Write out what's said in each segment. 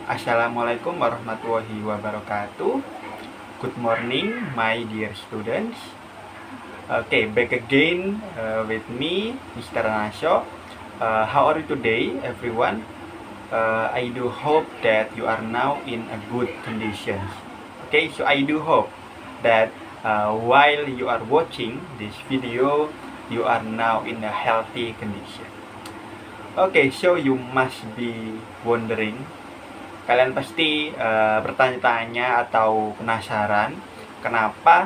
Assalamualaikum warahmatullahi wabarakatuh. Good morning, my dear students. Okay, back again with me, Mr. Nasho. How are you today, everyone? I do hope that you are now in a good conditions. Okay, so I do hope that while you are watching this video, you are now in a healthy condition. Okay, so you must be wondering. Kalian pasti bertanya-tanya atau penasaran kenapa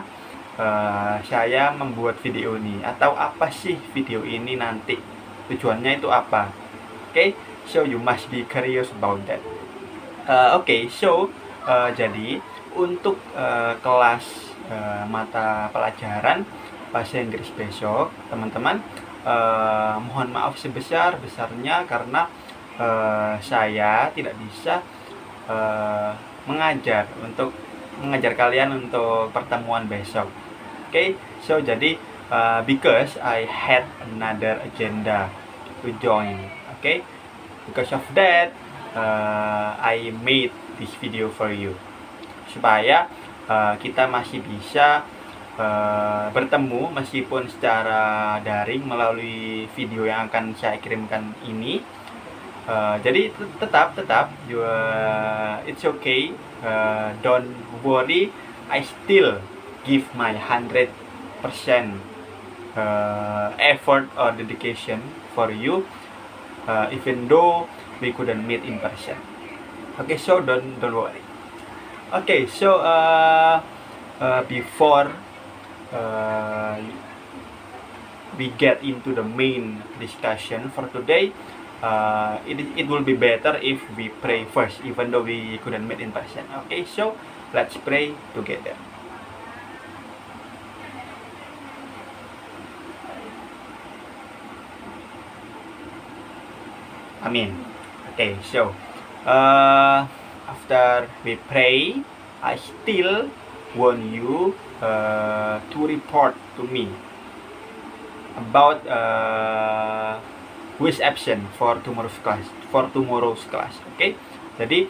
saya membuat video ini, atau apa sih video ini nanti, tujuannya itu apa. Okay, so you must be curious about that. Okay, so jadi untuk kelas mata pelajaran bahasa Inggris besok, teman-teman, mohon maaf sebesar-besarnya karena saya tidak bisa mengajar kalian untuk pertemuan besok. Okay, so jadi because I had another agenda to join. Okay, because of that I made this video for you supaya kita masih bisa bertemu meskipun secara daring melalui video yang akan saya kirimkan ini. Jadi tetap it's okay, don't worry, I still give my 100% effort or dedication for you, even though we couldn't meet in person. Okay, so don't worry. Okay, so before we get into the main discussion for today, it will be better if we pray first, even though we couldn't meet in person. Okay, so let's pray together. Amin. Okay, so after we pray, I still want you to report to me about who is absent for tomorrow's class. Okay, jadi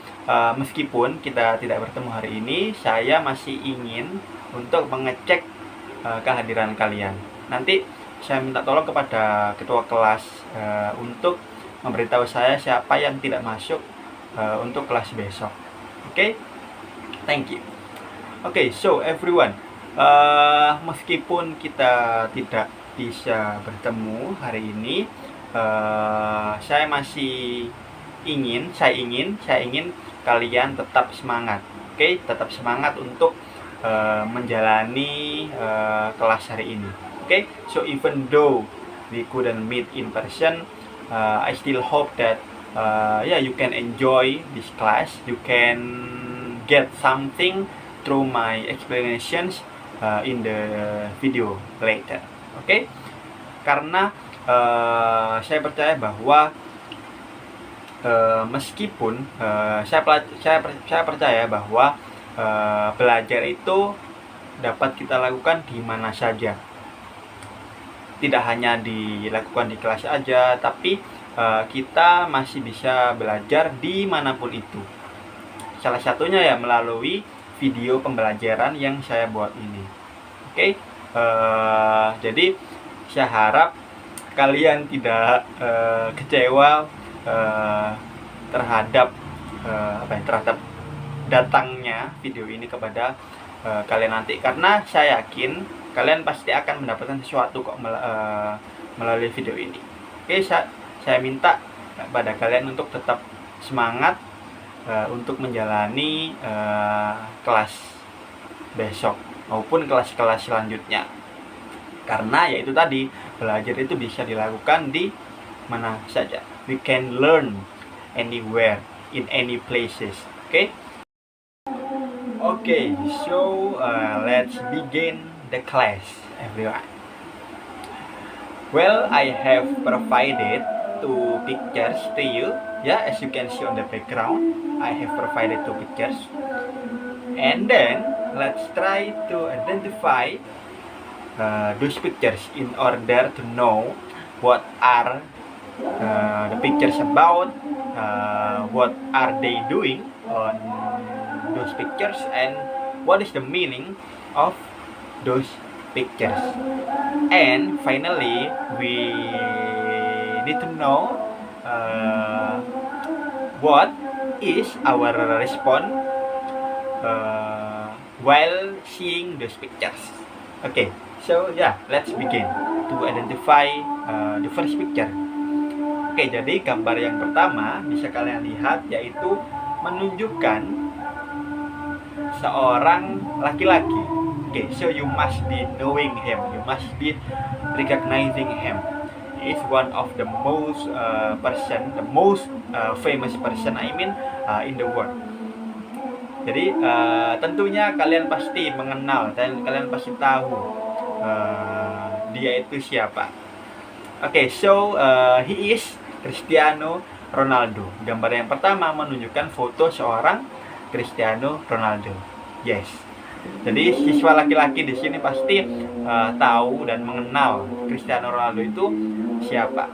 meskipun kita tidak bertemu hari ini, saya masih ingin untuk mengecek kehadiran kalian. Nanti saya minta tolong kepada ketua kelas untuk memberitahu saya siapa yang tidak masuk untuk kelas besok. Okay, thank you. Okay, so everyone, meskipun kita tidak bisa bertemu hari ini, saya ingin kalian tetap semangat. Okay, tetap semangat untuk menjalani kelas hari ini. Okay, so even though we couldn't meet in person, I still hope that you can enjoy this class. You can get something through my explanations in the video later. Okay, karena saya percaya bahwa meskipun saya percaya bahwa belajar itu dapat kita lakukan di mana saja. Tidak hanya dilakukan di kelas aja, tapi kita masih bisa belajar dimanapun itu. Salah satunya ya melalui video pembelajaran yang saya buat ini. Oke, jadi saya harap kalian tidak kecewa terhadap datangnya video ini kepada kalian nanti, karena saya yakin kalian pasti akan mendapatkan sesuatu kok melalui video ini. Oke, saya minta pada kalian untuk tetap semangat untuk menjalani kelas besok maupun kelas-kelas selanjutnya, karena yaitu tadi, belajar itu bisa dilakukan di mana saja. We can learn anywhere, in any places. Okay, so let's begin the class, everyone. Well, I have provided two pictures to you. Yeah, as you can see on the background, I have provided two pictures. And then let's try to identify those pictures in order to know what are the pictures about, what are they doing, on those pictures and what is the meaning of those pictures. And finally, we need to know what is our response while seeing those pictures. Okay, so yeah, let's begin to identify the first picture. Oke, jadi gambar yang pertama bisa kalian lihat yaitu menunjukkan seorang laki-laki. Oke, so you must be knowing him, you must be recognizing him. He is one of the most famous person in the world. Jadi tentunya kalian pasti mengenal dan kalian pasti tahu dia itu siapa. Oke, so he is Cristiano Ronaldo. Gambar yang pertama menunjukkan foto seorang Cristiano Ronaldo. Yes. Jadi siswa laki-laki di sini pasti tahu dan mengenal Cristiano Ronaldo itu siapa.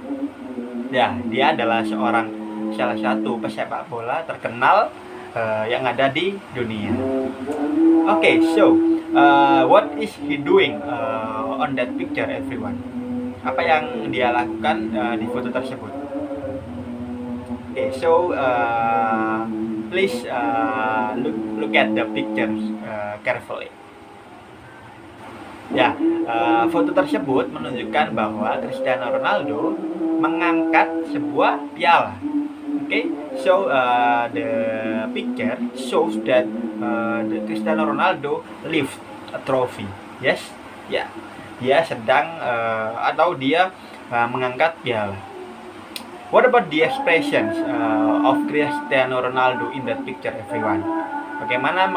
Ya, dia adalah salah satu pesepak bola terkenal yang ada di dunia. Okay, so what is he doing on that picture, everyone? Apa yang dia lakukan di foto tersebut? Okay, so please look at the pictures carefully. Ya, foto tersebut menunjukkan bahwa Cristiano Ronaldo mengangkat sebuah piala. Okay, so the picture shows that the Cristiano Ronaldo lift a trophy. Yes, ya, dia sedang atau dia mengangkat piala. What about the expressions of Cristiano Ronaldo in that picture, everyone? Bagaimana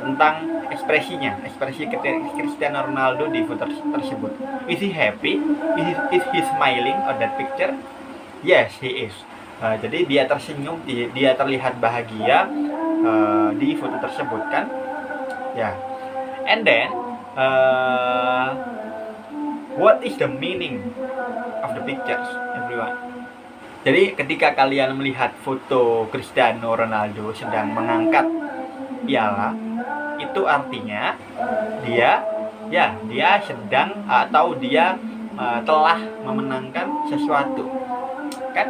tentang ekspresi Cristiano Ronaldo di foto tersebut? Is he happy? Is he smiling on that picture? Yes, he is. Jadi dia tersenyum, dia terlihat bahagia di foto tersebut, kan? Ya. And then what is the meaning of the pictures, everyone? Jadi ketika kalian melihat foto Cristiano Ronaldo sedang mengangkat piala, itu artinya dia sedang atau dia telah memenangkan sesuatu, kan?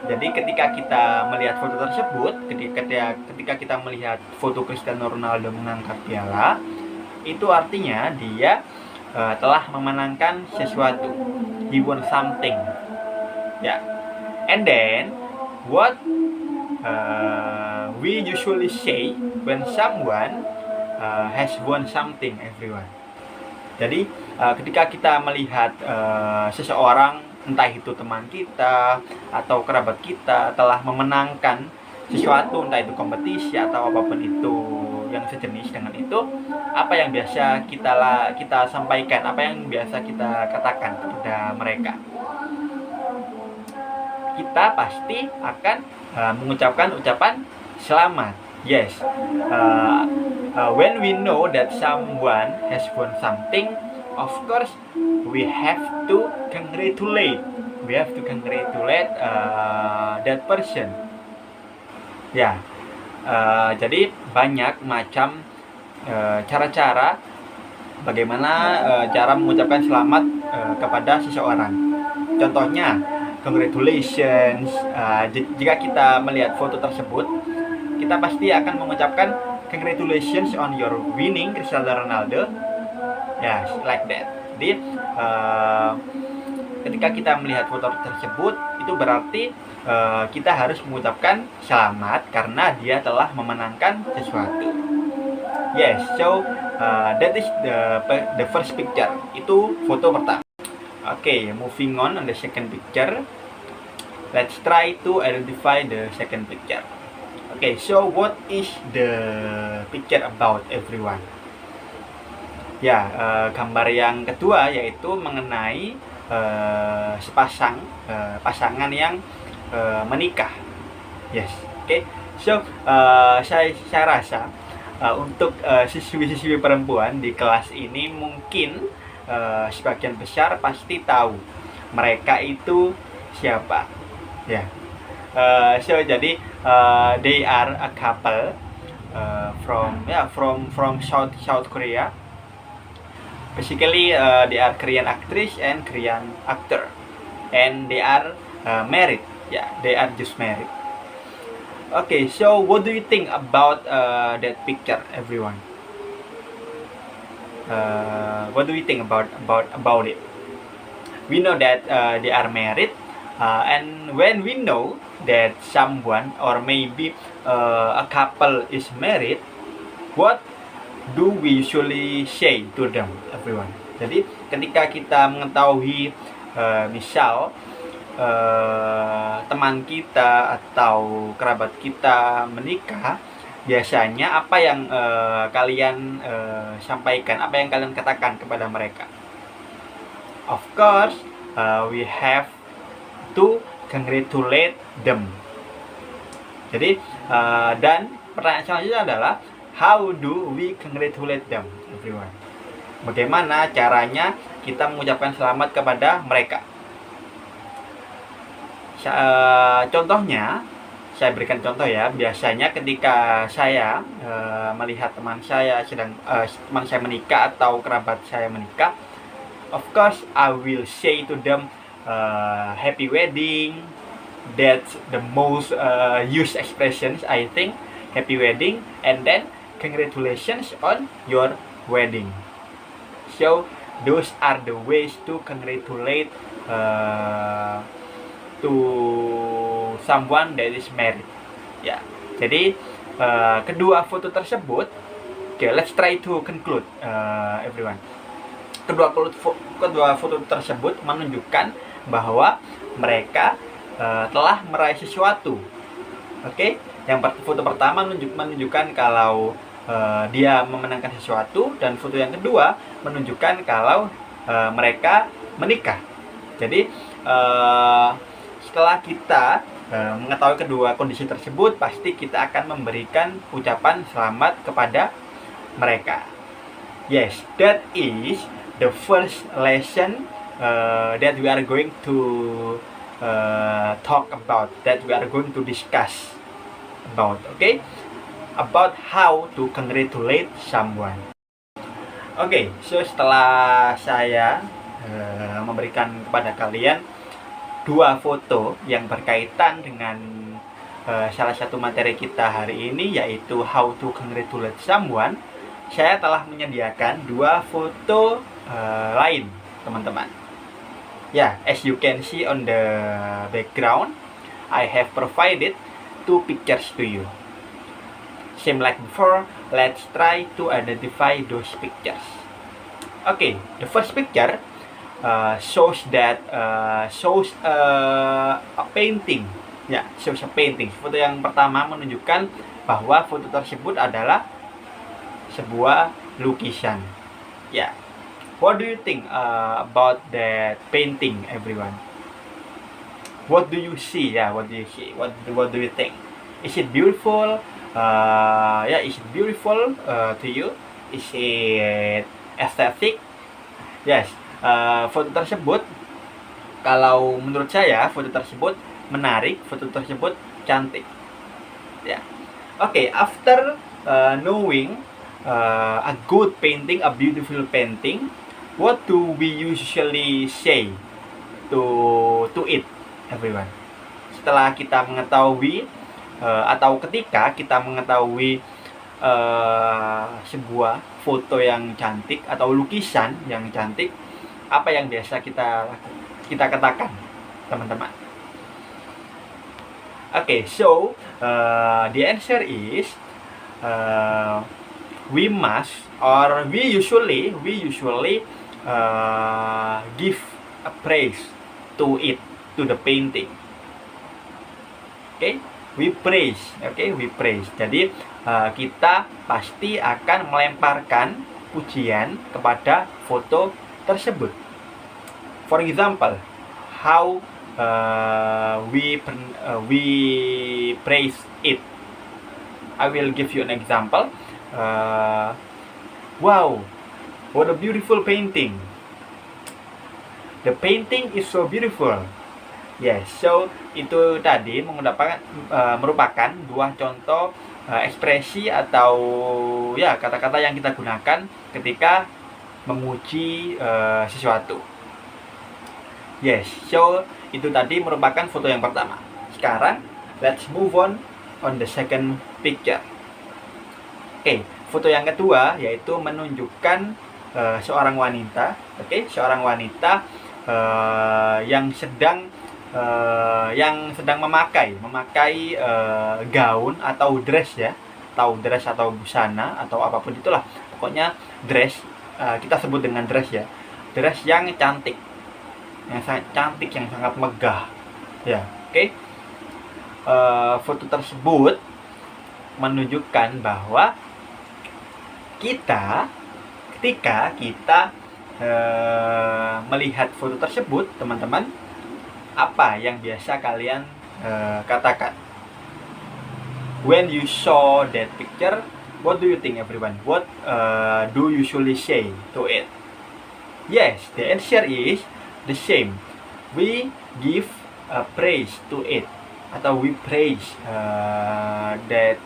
Jadi ketika kita melihat foto tersebut, ketika kita melihat foto Cristiano Ronaldo mengangkat piala, itu artinya dia telah memenangkan sesuatu. He won something. Ya. And then what we usually say when someone has won something, everyone. Jadi ketika kita melihat seseorang, entah itu teman kita atau kerabat kita, telah memenangkan sesuatu, entah itu kompetisi atau apapun itu yang sejenis dengan itu, apa yang biasa kita sampaikan, apa yang biasa kita katakan kepada mereka? Kita pasti akan mengucapkan ucapan selamat. Yes, when we know that someone has won something, of course we have to congratulate. We have to congratulate that person. Ya, jadi banyak macam cara-cara bagaimana cara mengucapkan selamat kepada seseorang. Contohnya, congratulations. Jika kita melihat foto tersebut, kita pasti akan mengucapkan congratulations on your winning Cristiano Ronaldo. Ya, like that. Jadi ketika kita melihat foto tersebut, itu berarti kita harus mengucapkan selamat karena dia telah memenangkan sesuatu. Yes, so that is the first picture. Itu foto pertama. Okay, moving on the second picture. Let's try to identify the second picture. Okay, so what is the picture about, everyone? Ya, gambar yang kedua yaitu mengenai pasangan yang menikah. Yes, okay. So saya rasa untuk siswi-siswi perempuan di kelas ini mungkin sebagian besar pasti tahu mereka itu siapa. Ya, So jadi they are a couple from South Korea. Basically, they are Korean actress and Korean actor, and they are married. Yeah, they are just married. Okay, so what do you think about that picture, everyone? What do you think about it? We know that they are married, and when we know that someone or maybe a couple is married, what do we usually say to them, everyone? Jadi ketika kita mengetahui misal teman kita atau kerabat kita menikah, biasanya apa yang kalian sampaikan, apa yang kalian katakan kepada mereka? Of course, we have to congratulate them. Jadi dan pertanyaan selanjutnya adalah how do we congratulate them, everyone? Bagaimana caranya kita mengucapkan selamat kepada mereka? Contohnya, saya berikan contoh ya. Biasanya ketika saya melihat teman saya menikah atau kerabat saya menikah, of course I will say to them happy wedding. That's the most used expressions, I think. Happy wedding, and then congratulations on your wedding. So those are the ways to congratulate to someone that is married. Ya, jadi kedua foto tersebut, okay, let's try to conclude, everyone. Kedua foto tersebut menunjukkan bahwa mereka telah meraih sesuatu. Oke, yang foto pertama menunjukkan kalau dia memenangkan sesuatu, dan foto yang kedua menunjukkan kalau mereka menikah. Jadi setelah kita mengetahui kedua kondisi tersebut, pasti kita akan memberikan ucapan selamat kepada mereka. Yes, that is the first lesson that we are going to talk about, that we are going to discuss about, okay? About how to congratulate someone. Okay, so setelah saya memberikan kepada kalian dua foto yang berkaitan dengan salah satu materi kita hari ini, yaitu how to congratulate someone, saya telah menyediakan dua foto lain, teman-teman. Ya, as you can see on the background, I have provided two pictures to you. Same like before, let's try to identify those pictures. Okay, the first picture shows a painting. Ya, shows a painting. Foto yang pertama menunjukkan bahwa foto tersebut adalah sebuah lukisan. Ya, what do you think about that painting, everyone? What do you see? Ya, what do you see? What do you think? Is it beautiful? Is it beautiful to you? Is it aesthetic? Yes. Foto tersebut, kalau menurut saya, foto tersebut menarik, foto tersebut cantik. Ya, okay. After knowing a good painting, a beautiful painting, what do we usually say to it, everyone? Setelah kita mengetahui atau ketika kita mengetahui sebuah foto yang cantik atau lukisan yang cantik, apa yang biasa kita katakan, teman-teman? Okay, so the answer is we must, or we usually give a praise to it, to the painting. Okay, we praise. Okay, we praise. Jadi kita pasti akan melemparkan pujian kepada foto tersebut. For example, how we praise it. I will give you an example. Wow, what a beautiful painting. The painting is so beautiful. Yes, so itu tadi merupakan dua contoh ekspresi atau ya kata-kata yang kita gunakan ketika memuji sesuatu. Yes, so itu tadi merupakan foto yang pertama. Sekarang let's move on the second picture. Oke, foto yang kedua yaitu menunjukkan seorang wanita, seorang wanita yang sedang memakai gaun atau dress ya, atau busana atau apapun itulah, pokoknya dress, kita sebut dengan dress ya, dress yang cantik, yang sangat megah ya. Foto tersebut menunjukkan bahwa ketika kita melihat foto tersebut, teman-teman, apa yang biasa kalian katakan? When you saw that picture, what do you think, everyone? What do you usually say to it? Yes, the answer is the same. We give praise to it, atau we praise that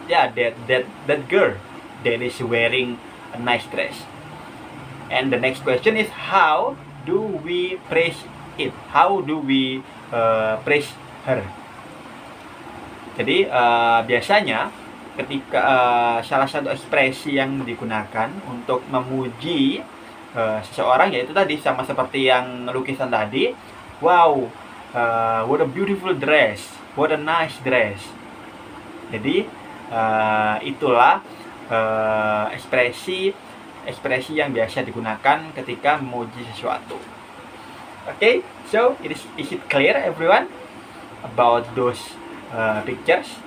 girl that is wearing a nice dress. And the next question is, how do we praise it? How do we praise her? Jadi biasanya ketika salah satu ekspresi yang digunakan untuk memuji seseorang yaitu tadi sama seperti yang lukisan tadi. Wow, what a beautiful dress, what a nice dress. Jadi itulah ekspresi yang biasa digunakan ketika memuji sesuatu. So is it clear, everyone, about those pictures?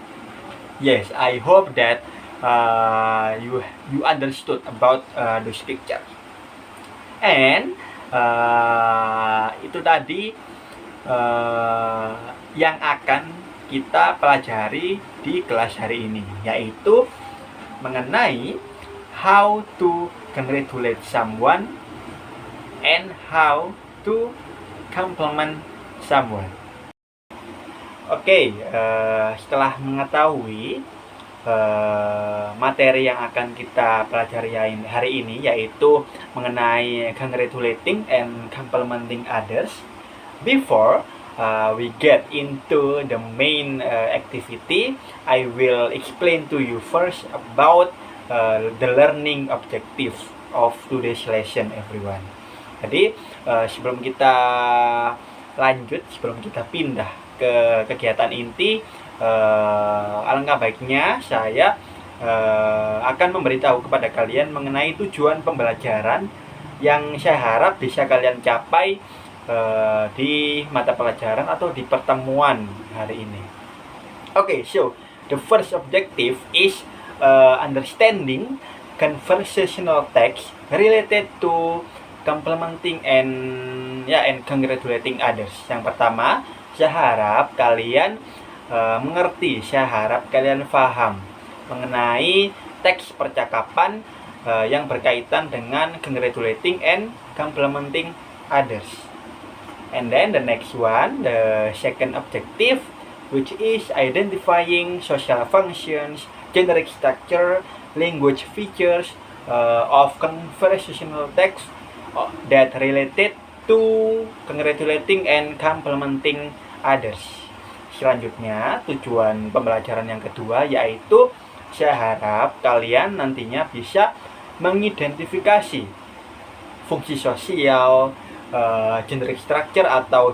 Yes, I hope that you understood about those pictures. And itu tadi yang akan kita pelajari di kelas hari ini, yaitu mengenai how to congratulate someone and how to compliment someone. Setelah mengetahui materi yang akan kita pelajari hari ini, yaitu mengenai congratulating and complimenting others, before we get into the main activity, I will explain to you first about the learning objective of today's lesson, everyone. Jadi sebelum kita pindah ke kegiatan inti, alangkah baiknya saya akan memberitahu kepada kalian mengenai tujuan pembelajaran yang saya harap bisa kalian capai di mata pelajaran atau di pertemuan hari ini. So the first objective is understanding conversational text related to complimenting and congratulating others. Yang pertama, saya harap kalian mengerti, saya harap kalian paham mengenai teks percakapan yang berkaitan dengan congratulating and complimenting others. And then the next one, the second objective, which is identifying social functions, generic structure, language features of conversational text that related to congratulating and complimenting others. Selanjutnya, tujuan pembelajaran yang kedua yaitu saya harap kalian nantinya bisa mengidentifikasi fungsi sosial, generic structure atau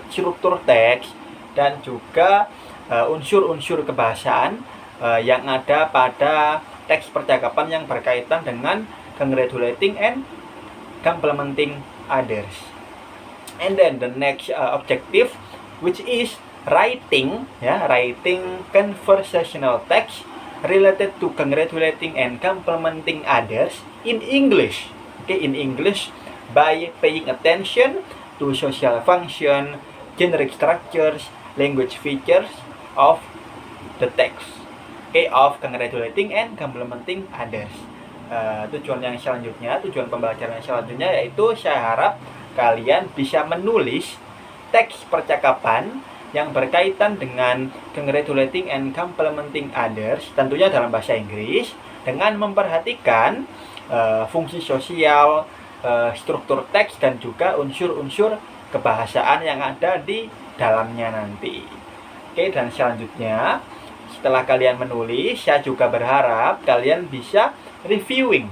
struktur teks, dan juga unsur-unsur kebahasaan yang ada pada teks percakapan yang berkaitan dengan congratulating and complimenting others. And then the next objective, which is writing conversational text related to congratulating and complimenting others in English. In English, by paying attention to social function, generic structures, language features of the text, of congratulating and complimenting others. Tujuan pembelajaran yang selanjutnya yaitu saya harap kalian bisa menulis teks percakapan yang berkaitan dengan congratulating and complimenting others, tentunya dalam bahasa Inggris, dengan memperhatikan fungsi sosial, struktur teks, dan juga unsur-unsur kebahasaan yang ada di dalamnya nanti. Oke, dan selanjutnya setelah kalian menulis, saya juga berharap kalian bisa reviewing.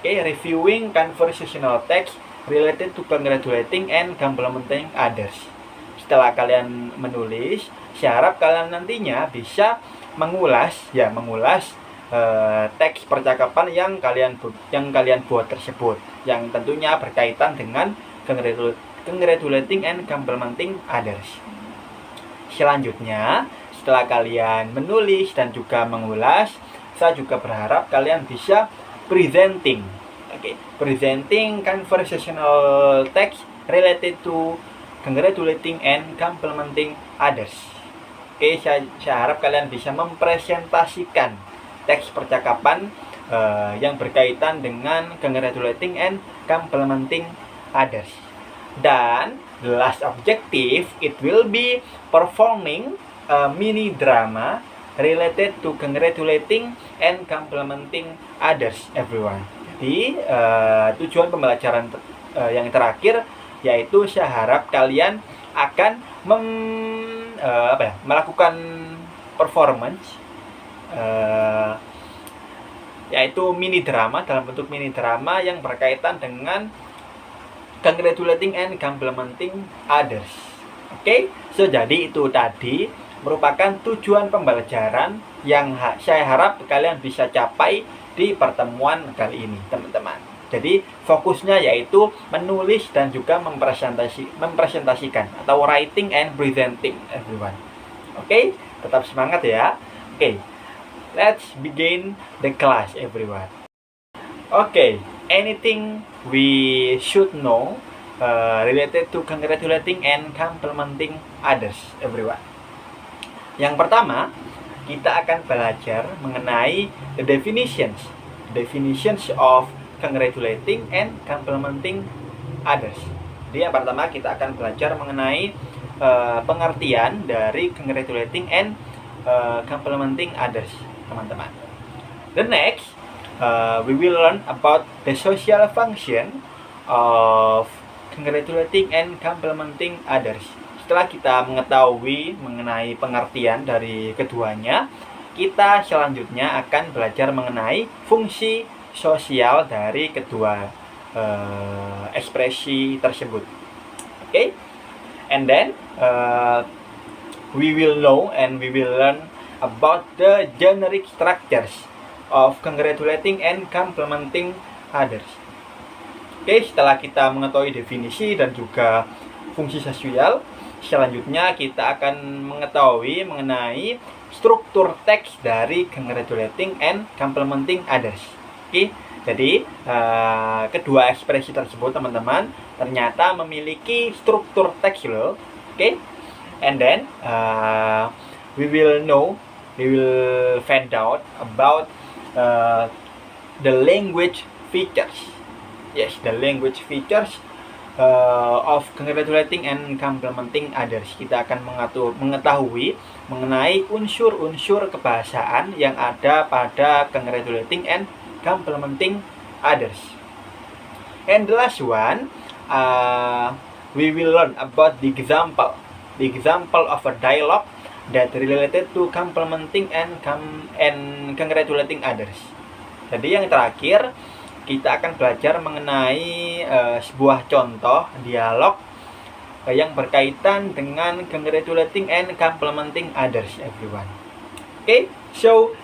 Reviewing conversational text related to congratulating and complimenting others. Setelah kalian menulis, saya harap kalian nantinya bisa mengulas teks percakapan yang kalian buat tersebut, yang tentunya berkaitan dengan congratulating and complimenting others. Selanjutnya, setelah kalian menulis dan juga mengulas, saya juga berharap kalian bisa presenting conversational text related to congratulating and complimenting others. Saya harap kalian bisa mempresentasikan teks percakapan yang berkaitan dengan congratulating and complimenting others. Dan the last objective, it will be performing a mini drama related to congratulating and complimenting others, everyone. Jadi tujuan pembelajaran yang terakhir yaitu saya harap kalian akan melakukan performance yaitu mini drama, dalam bentuk mini drama yang berkaitan dengan congratulating and complimenting others. So jadi itu tadi merupakan tujuan pembelajaran yang saya harap kalian bisa capai di pertemuan kali ini, teman-teman. Jadi fokusnya yaitu menulis dan juga mempresentasikan atau writing and presenting, everyone. Tetap semangat ya. Let's begin the class, everyone. Anything we should know related to congratulating and complimenting others, everyone. Yang pertama, kita akan belajar mengenai the definitions of congratulating and complimenting others. Jadi yang pertama kita akan belajar mengenai pengertian dari congratulating and complimenting others, teman-teman. The next, we will learn about the social function of congratulating and complimenting others. Setelah kita mengetahui mengenai pengertian dari keduanya, kita selanjutnya akan belajar mengenai fungsi sosial dari kedua ekspresi tersebut. And then we will know and we will learn about the generic structures of congratulating and complimenting others. Setelah kita mengetahui definisi dan juga fungsi sosial, selanjutnya kita akan mengetahui mengenai struktur teks dari congratulating and complimenting others. Jadi kedua ekspresi tersebut, teman-teman, ternyata memiliki struktur teks loh. And then we will find out about the language features. Yes, the language features of congratulating and complimenting others. Kita akan mengetahui mengenai unsur-unsur kebahasaan yang ada pada congratulating and complimenting others. And the last one, we will learn about the example of a dialogue that related to complimenting and congratulating others. Jadi yang terakhir, kita akan belajar mengenai sebuah contoh dialog yang berkaitan dengan congratulating and complimenting others, everyone. So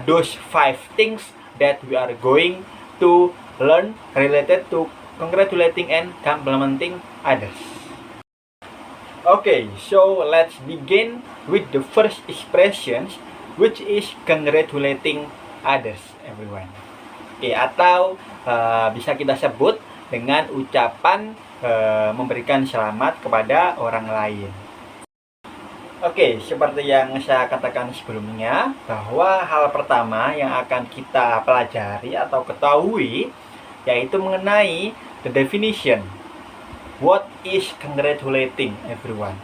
those 5 things that we are going to learn related to congratulating and complimenting others. So let's begin with the first expressions, which is congratulating others, everyone. Atau bisa kita sebut dengan ucapan memberikan selamat kepada orang lain. Seperti yang saya katakan sebelumnya, bahwa hal pertama yang akan kita pelajari atau ketahui yaitu mengenai the definition What is congratulating, everyone?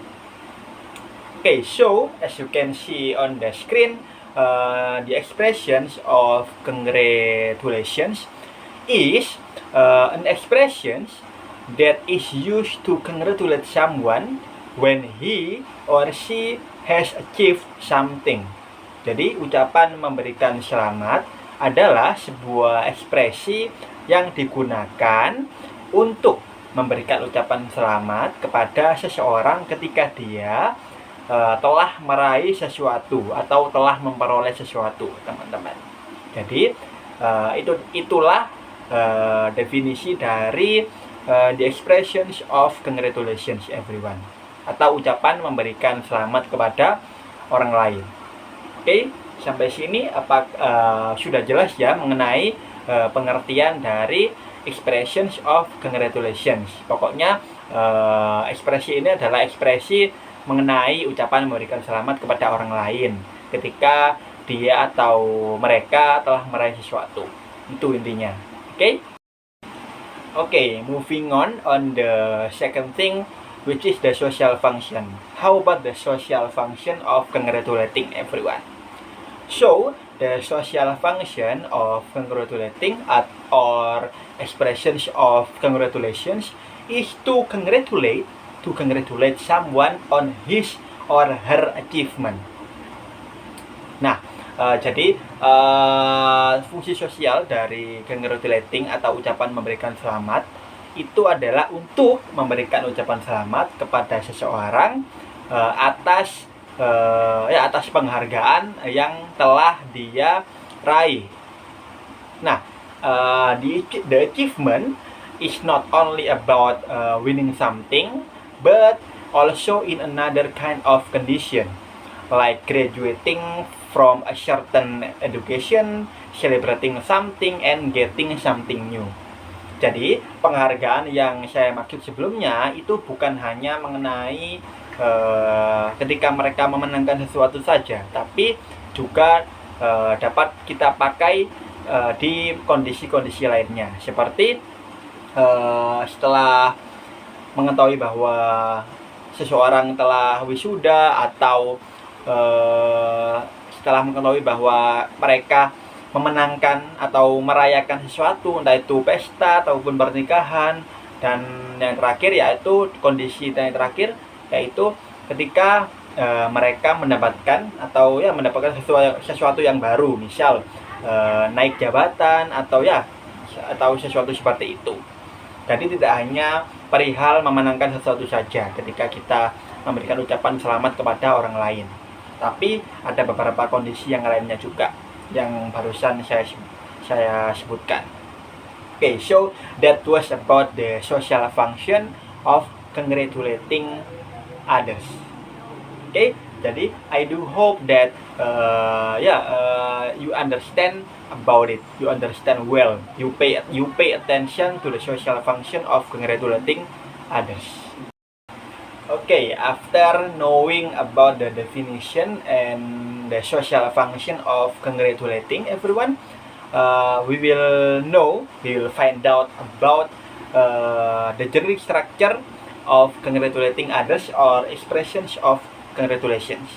Okay, so as you can see on the screen, the expressions of congratulations is an expression that is used to congratulate someone when he or she has achieved something. Jadi ucapan memberikan selamat adalah sebuah ekspresi yang digunakan untuk memberikan ucapan selamat kepada seseorang ketika dia telah meraih sesuatu atau telah memperoleh sesuatu, teman-teman. Jadi itulah definisi dari the expressions of congratulations, everyone, atau ucapan memberikan selamat kepada orang lain. Oke, sampai sini sudah jelas ya mengenai pengertian dari expressions of congratulations. Pokoknya ekspresi ini adalah ekspresi mengenai ucapan memberikan selamat kepada orang lain ketika dia atau mereka telah meraih sesuatu. Itu intinya. Okay, moving on the second thing, which is the social function. How about the social function of congratulating, everyone? So, the social function of congratulating or expressions of congratulations is to congratulate someone on his or her achievement. Nah, jadi fungsi sosial dari congratulating atau ucapan memberikan selamat itu adalah untuk memberikan ucapan selamat kepada seseorang atas penghargaan yang telah dia raih. Nah, the achievement is not only about winning something, but also in another kind of condition, like graduating from a certain education, celebrating something, and getting something new. Jadi, penghargaan yang saya maksud sebelumnya itu bukan hanya mengenai ketika mereka memenangkan sesuatu saja, tapi juga dapat kita pakai di kondisi-kondisi lainnya, seperti setelah mengetahui bahwa seseorang telah wisuda, atau setelah mengetahui bahwa mereka memenangkan atau merayakan sesuatu, entah itu pesta ataupun pernikahan. Dan yang terakhir yaitu kondisi yang terakhir yaitu ketika mereka mendapatkan sesuatu yang baru, misal naik jabatan atau sesuatu seperti itu. Jadi tidak hanya perihal memenangkan sesuatu saja ketika kita memberikan ucapan selamat kepada orang lain, tapi ada beberapa kondisi yang lainnya juga yang barusan saya sebutkan. Okay, so that was about the social function of congratulating others. Okay, jadi I do hope that you understand about it. You understand well. You pay attention to the social function of congratulating others. Okay, after knowing about the definition and the social function of congratulating, everyone, we will find out about the generic structure of congratulating others or expressions of congratulations.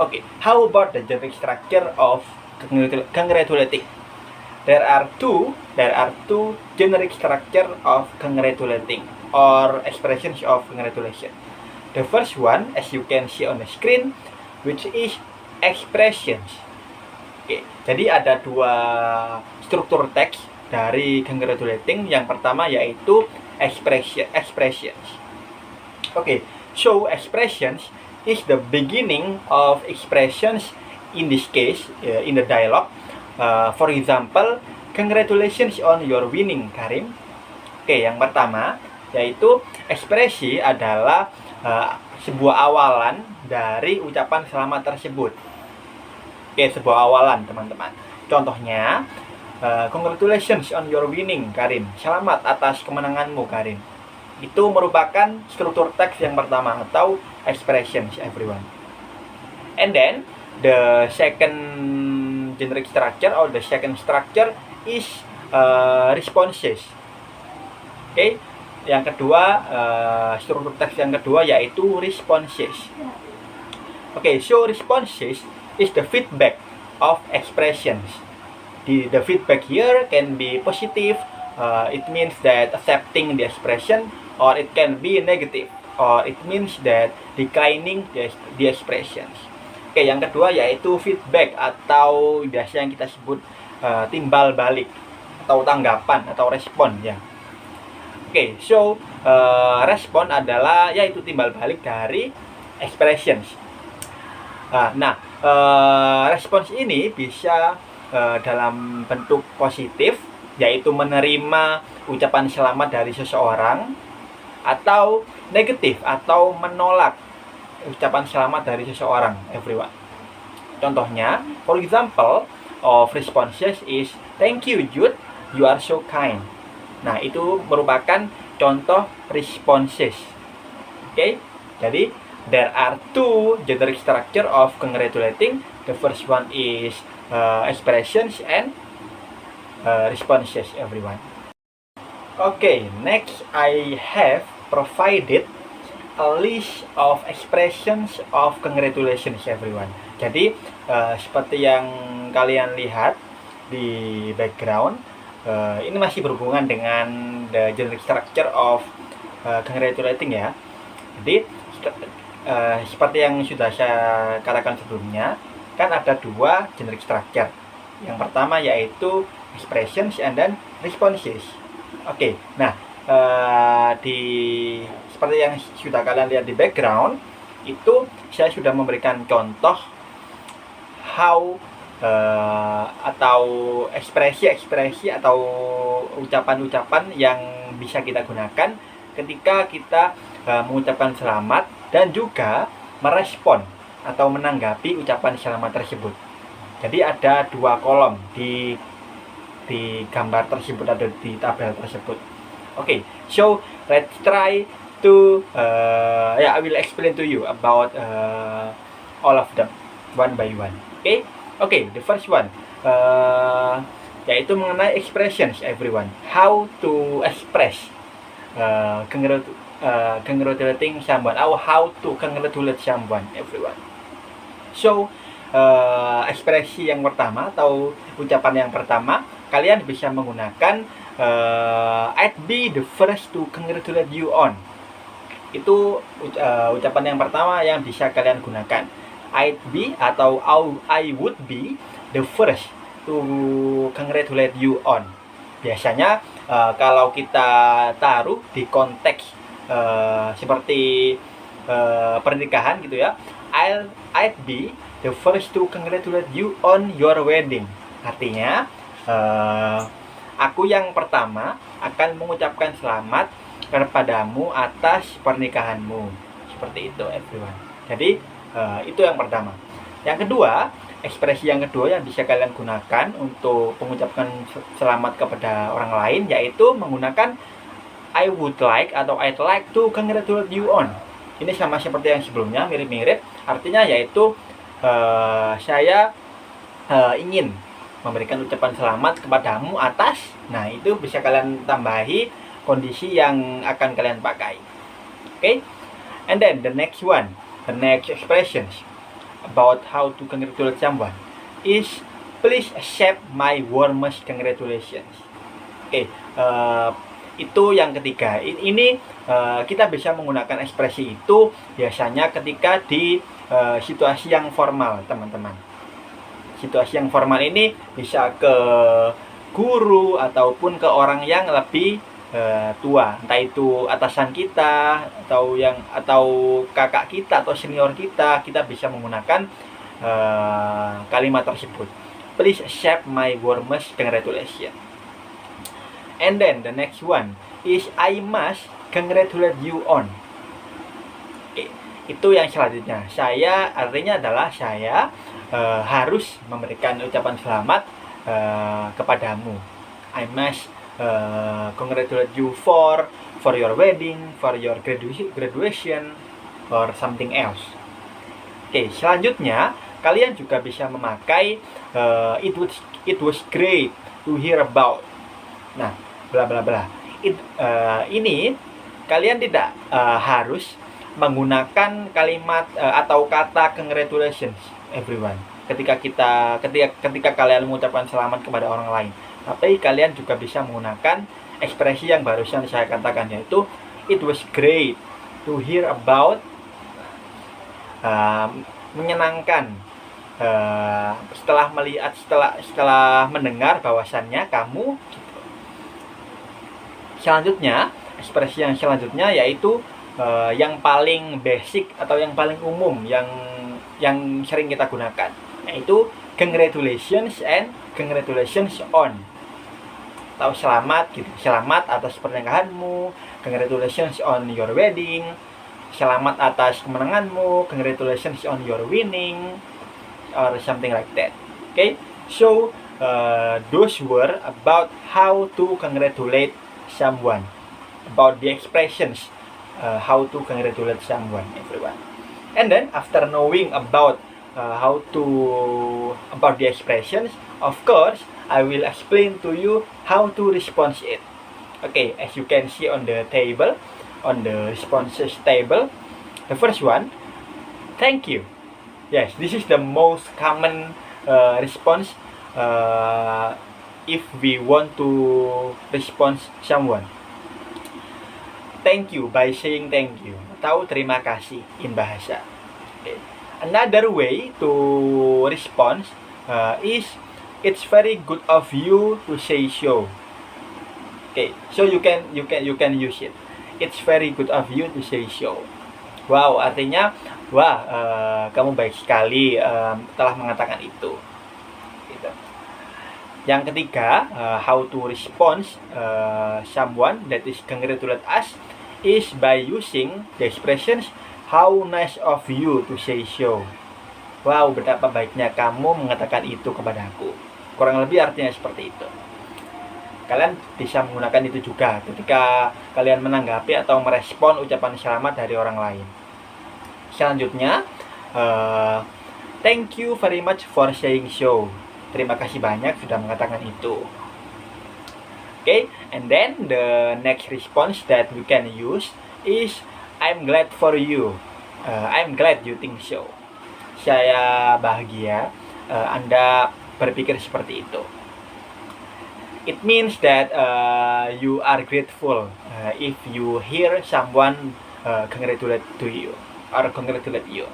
Okay, how about the generic structure of congratulating? There are two generic structure of congratulating or expressions of congratulation. The first one, as you can see on the screen, which is expressions. Okay, jadi ada dua struktur teks dari congratulating. Yang pertama yaitu expressions. Okay, so expressions is the beginning of expressions in this case, in the dialogue. For example, congratulations on your winning, Karim. Oke, yang pertama yaitu ekspresi adalah sebuah awalan dari ucapan selamat tersebut. Oke, sebuah awalan, teman-teman. Contohnya, congratulations on your winning, Karim. Selamat atas kemenanganmu, Karim. Itu merupakan struktur teks yang pertama atau expressions, everyone. And then the second generic structure or the second structure is responses. Okay, Yang kedua, struktur teks yang kedua yaitu responses. Okay, so responses is the feedback of expressions. The feedback here can be positive. It means that accepting the expression, or it can be negative, or it means that declining the expressions. Oke, yang kedua yaitu feedback atau biasa yang kita sebut timbal balik atau tanggapan atau respon ya. Oke, so respon adalah yaitu timbal balik dari expressions. Nah, respons ini bisa dalam bentuk positif, yaitu menerima ucapan selamat dari seseorang, atau negatif atau menolak ucapan selamat dari seseorang, everyone. Contohnya, for example of responses is thank you Jude, you are so kind. Nah, itu merupakan contoh responses. Oke, jadi there are two generic structure of congratulating. The first one is expressions and responses, everyone. Okay, next I have provided a list of expressions of congratulations, everyone. Jadi seperti yang kalian lihat di background, ini masih berhubungan dengan the generic structure of congratulating ya. Jadi seperti yang sudah saya katakan sebelumnya, kan ada dua generic structure. Yang pertama yaitu expressions and then responses. Oke, nah seperti yang sudah kalian lihat di background, itu saya sudah memberikan contoh how atau ekspresi-ekspresi atau ucapan-ucapan yang bisa kita gunakan ketika kita mengucapkan selamat dan juga merespon atau menanggapi ucapan selamat tersebut. Jadi ada dua kolom di gambar tersebut, ada di tabel tersebut. Okay, so let's try to I will explain to you about all of them one by one. Okay, the first one yaitu mengenai expressions, everyone. How to express congratulating someone, or how to congratulate someone, everyone. So ekspresi yang pertama atau ucapan yang pertama, kalian bisa menggunakan I'd be the first to congratulate you on. Itu ucapan yang pertama yang bisa kalian gunakan. I'd be atau I would be the first to congratulate you on. Biasanya kalau kita taruh di konteks seperti pernikahan gitu ya, I'd be the first to congratulate you on your wedding. Artinya aku yang pertama akan mengucapkan selamat kepadamu atas pernikahanmu. Seperti itu, everyone. Jadi itu yang pertama. Yang kedua, ekspresi yang kedua yang bisa kalian gunakan untuk mengucapkan selamat kepada orang lain, yaitu menggunakan I would like atau I'd like to congratulate you on. Ini sama seperti yang sebelumnya, mirip-mirip. Artinya yaitu saya ingin memberikan ucapan selamat kepadamu atas. Nah, itu bisa kalian tambahi kondisi yang akan kalian pakai. Okay? And then the next one, the next expressions about how to congratulate someone is please accept my warmest congratulations. Okay, itu yang ketiga. Ini kita bisa menggunakan ekspresi itu biasanya ketika di situasi yang formal, teman-teman. Situasi yang formal ini bisa ke guru ataupun ke orang yang lebih tua, entah itu atasan kita atau kakak kita atau senior kita bisa menggunakan kalimat tersebut. Please accept my warmest congratulations. And then the next one is I must congratulate you on. Itu yang selanjutnya. Saya artinya adalah saya harus memberikan ucapan selamat kepadamu. I must congratulate you for your wedding, for your graduation, or something else. Oke, selanjutnya kalian juga bisa memakai it was great to hear about. Nah, bla bla bla. Ini kalian tidak harus menggunakan kalimat atau kata congratulations everyone ketika kalian mengucapkan selamat kepada orang lain. Tapi kalian juga bisa menggunakan ekspresi yang barusan saya katakan, yaitu it was great to hear about, menyenangkan setelah mendengar bahwasannya kamu gitu. Selanjutnya, ekspresi yang selanjutnya yaitu yang paling basic atau yang paling umum yang sering kita gunakan, yaitu congratulations and congratulations on, atau selamat gitu, selamat atas pernikahanmu, congratulations on your wedding, selamat atas kemenanganmu, congratulations on your winning, or something like that. Okay, so those were about how to congratulate someone, about the expressions how to congratulate someone, everyone. And then after knowing about about the expressions, of course I will explain to you how to respond it. Okay, as you can see on the table, on the responses table, the first one, thank you. Yes, this is the most common response if we want to respond someone. Thank you, by saying thank you, atau terima kasih in bahasa. Okay. Another way to respond is it's very good of you to say so. Okay, so you can use it. It's very good of you to say so. Wow, artinya wah, kamu baik sekali telah mengatakan itu. Gitu. Yang ketiga, how to respond someone that is congratulate us is by using the expressions how nice of you to say so. Wow, betapa baiknya kamu mengatakan itu kepadaku. Kurang lebih artinya seperti itu. Kalian bisa menggunakan itu juga ketika kalian menanggapi atau merespon ucapan selamat dari orang lain. Selanjutnya, thank you very much for saying so. Terima kasih banyak sudah mengatakan itu. Okay, and then the next response that we can use is I'm glad for you. I'm glad you think so. Saya bahagia Anda berpikir seperti itu. It means that you are grateful if you hear someone congratulate to you or congratulate you.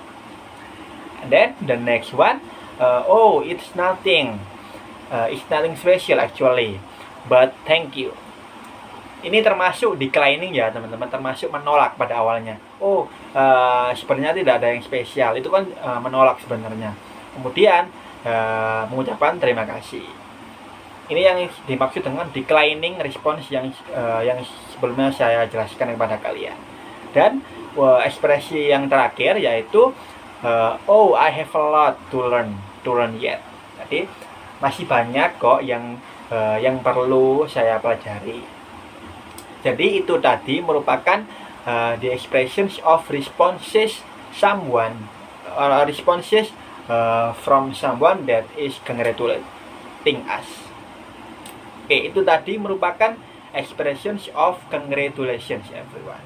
And then the next one, oh, it's nothing special actually, but thank you. Ini termasuk declining ya teman-teman, termasuk menolak pada awalnya. Oh, sebenarnya tidak ada yang spesial. Itu kan menolak sebenarnya. Kemudian mengucapkan terima kasih. Ini yang dimaksud dengan declining response yang sebelumnya saya jelaskan kepada kalian. Dan ekspresi yang terakhir yaitu oh, I have a lot to learn yet. Jadi masih banyak kok yang perlu saya pelajari. Jadi itu tadi merupakan the expressions of responses someone or responses from someone that is congratulating us. Oke, itu tadi merupakan expressions of congratulations everyone.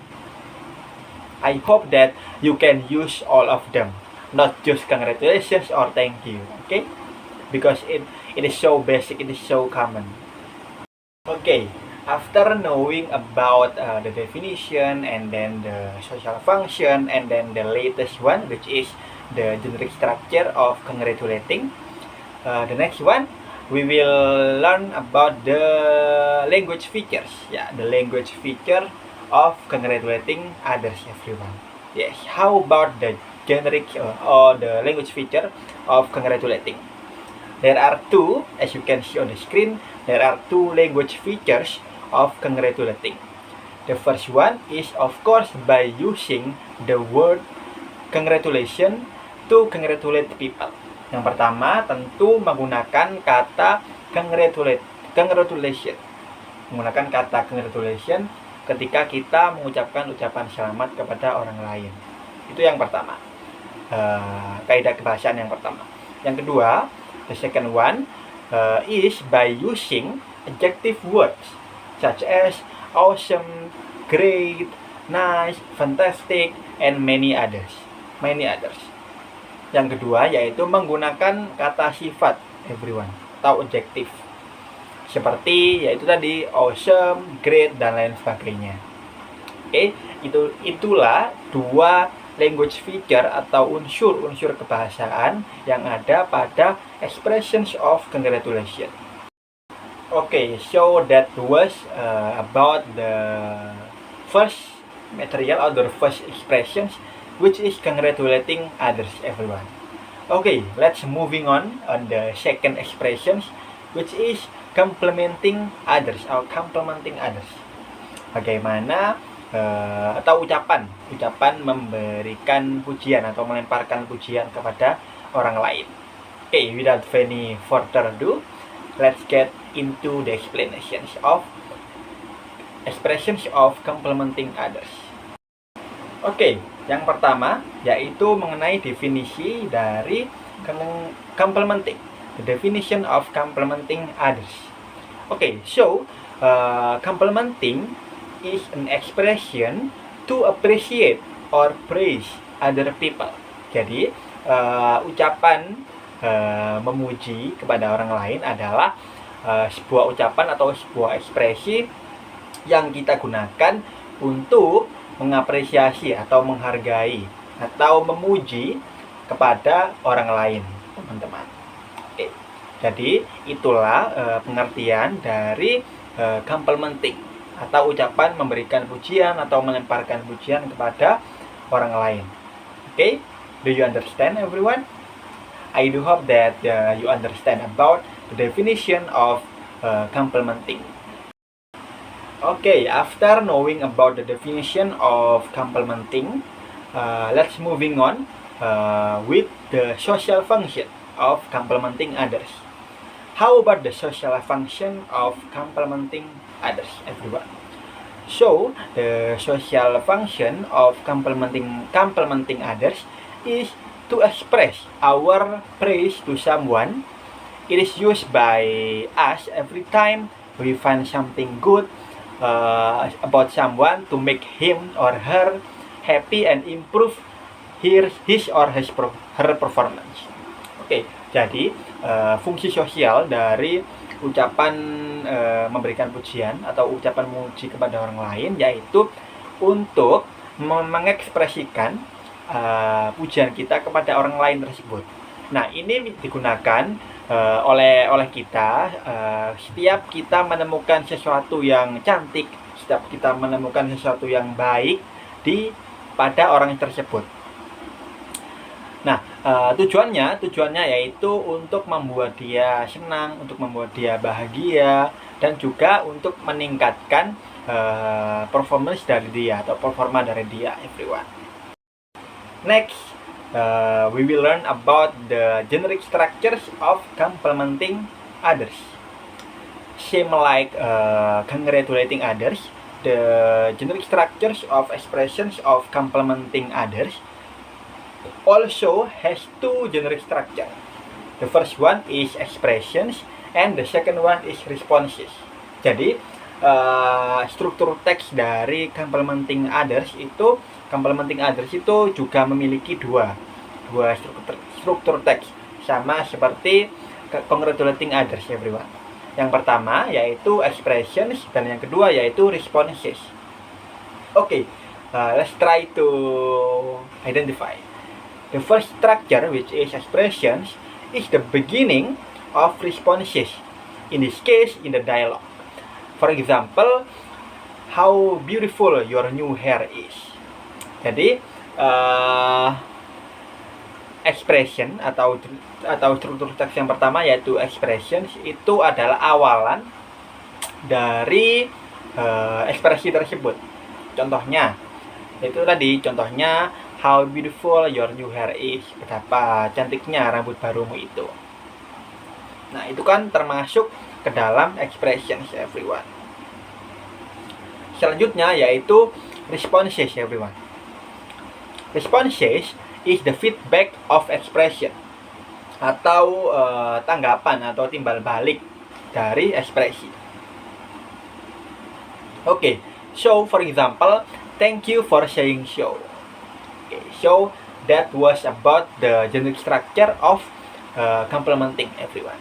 I hope that you can use all of them, not just congratulations or thank you. Okay, because it is so basic, it is so common. Okay, after knowing about the definition and then the social function and then the latest one, which is the generic structure of congratulating, the next one we will learn about the language features. Yeah, the language feature of congratulating others everyone. Yes, how about the generic or the language feature of congratulating? There are two, as you can see on the screen, there are two language features of congratulating. The first one is of course by using the word congratulation to congratulate people. Yang pertama tentu menggunakan kata congratulation. Menggunakan kata congratulation ketika kita mengucapkan ucapan selamat kepada orang lain. Itu yang pertama. Kaidah kebahasaan yang pertama. Yang kedua, the second one is by using adjective words such as awesome, great, nice, fantastic, and many others. Many others. Yang kedua yaitu menggunakan kata sifat everyone atau adjective. Seperti yaitu tadi awesome, great, dan lain sebagainya. Oke, itulah dua language feature atau unsur-unsur kebahasaan yang ada pada expressions of congratulation. Okay, so that was about the first material or the first expressions, which is congratulating others, everyone. Okay, let's moving on the second expressions, which is complimenting others or complimenting others. Bagaimana atau ucapan memberikan pujian atau melemparkan pujian kepada orang lain. Okay, without any further ado, let's get into the explanations of expressions of complimenting others. Oke, yang pertama yaitu mengenai definisi dari complimenting. The definition of complimenting others. Okay, so complimenting is an expression to appreciate or praise other people. Jadi ucapan memuji kepada orang lain adalah sebuah ucapan atau sebuah ekspresi yang kita gunakan untuk mengapresiasi atau menghargai atau memuji kepada orang lain, teman-teman. Oke. Jadi itulah pengertian dari complimenting atau ucapan memberikan pujian atau melemparkan pujian kepada orang lain. Okay, do you understand, everyone? I do hope that you understand about the definition of complimenting. Okay, after knowing about the definition of complimenting, let's moving on with the social function of complimenting others. How about the social function of complimenting others, everyone? So, the social function of complimenting others is to express our praise to someone. It is used by us every time we find something good about someone to make him or her happy and improve his or her performance. Oke, jadi fungsi sosial dari ucapan memberikan pujian atau ucapan memuji kepada orang lain yaitu untuk mengekspresikan pujian kita kepada orang lain tersebut. Nah, ini digunakan oleh kita setiap kita menemukan sesuatu yang cantik, setiap kita menemukan sesuatu yang baik pada orang tersebut. Nah, tujuannya yaitu untuk membuat dia senang, untuk membuat dia bahagia, dan juga untuk meningkatkan performance dari dia atau performa dari dia, everyone. Next, we will learn about the generic structures of complimenting others. Same like congratulating others, the generic structures of expressions of complimenting others also has two generic structure. The first one is expressions and the second one is responses. Jadi struktur teks dari complimenting others itu juga memiliki dua struktur teks sama seperti congratulating others, everyone. Yang pertama yaitu expressions dan yang kedua yaitu responses. Okay, let's try to identify. The first structure, which is expressions, is the beginning of responses. In this case, in the dialogue. For example, how beautiful your new hair is. Jadi, expression atau struktur teks yang pertama yaitu expressions itu adalah awalan dari ekspresi tersebut. Contohnya, how beautiful your new hair is. Betapa cantiknya rambut barumu itu. Nah, itu kan termasuk ke dalam expressions, everyone. Selanjutnya yaitu responses, everyone. Responses is the feedback of expression atau tanggapan atau timbal balik dari ekspresi. Okay, so for example, Thank you for saying so. Okay, so that was about the generic structure of complementing everyone.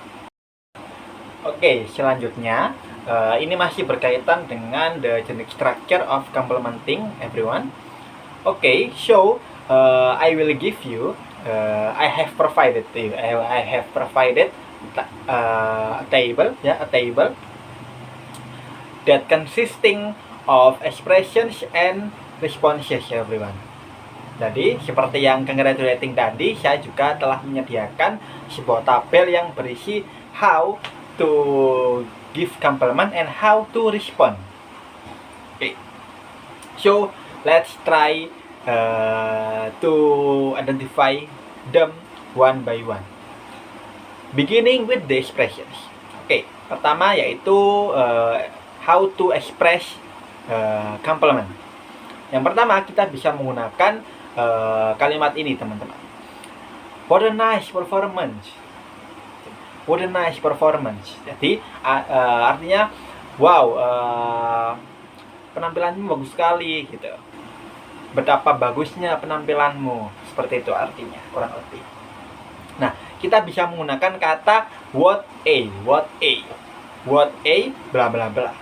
Oke, selanjutnya ini masih berkaitan dengan the generic structure of complementing everyone. Okay, so I will give you. I have provided to you. I have provided a table, a table that consisting of expressions and responses, everyone. Jadi seperti yang congratulating tadi, saya juga telah menyediakan sebuah tabel yang berisi how to give compliment and how to respond. Okay. So let's try to identify them one by one. Beginning with the expressions. Oke, pertama yaitu how to express compliment. Yang pertama kita bisa menggunakan kalimat ini, teman-teman. What a nice performance. What a nice performance. Jadi artinya wow, penampilanmu bagus sekali gitu. Betapa bagusnya penampilanmu. Seperti itu artinya, kurang lebih. Nah, kita bisa menggunakan kata what a bla bla bla.